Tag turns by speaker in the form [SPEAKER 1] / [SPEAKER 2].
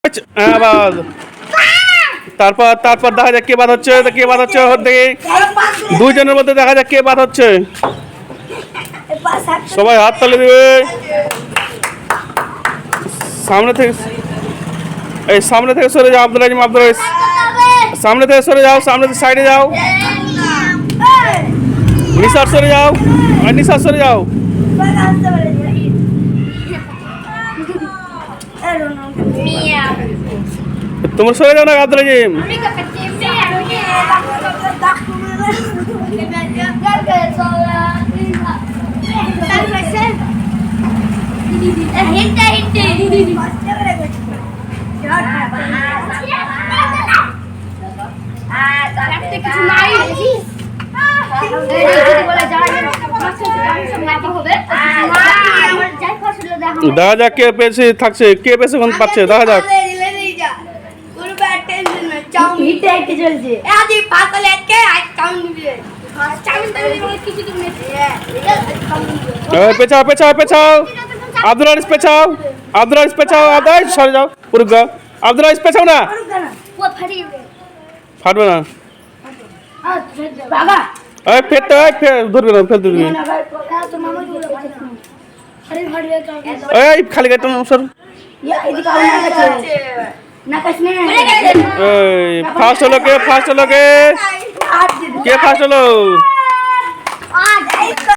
[SPEAKER 1] আবার তারপর তারপর দেখা যাক কে বাদ হচ্ছে দেখি দুইজনের মধ্যে দেখা যাক কে বাদ হচ্ছে। সবাই হাত তালি দেবে। সামনে থেকে সরে যাও। আব্দুল আজিম সামনে থেকে সরে যাও, সামনে থেকে সাইডে যাও। নিসার সরে যাও, নিসার সরে যাও। তোমরা সরে যাও না আব্দুল আজিম। দেখা যাক কে বেশি থাকছে, কে বেশি কোন পাচ্ছে দেখা যাক। পেছাও পেছাও পেছাও, আব্দুল আরিস পেছাও, আব্দুল আরিস পেছাও, আদায় সরে যাও পুরো। আব্দুল আরিস পেছাও না, ফাটবে না। ফেলতে ধরবে না, ফেলতে দিবি। এই খালি গাড়িটা সর। ফার্স্ট হলো কে? ফার্স্ট হলো কে? কে ফার্স্ট হলো?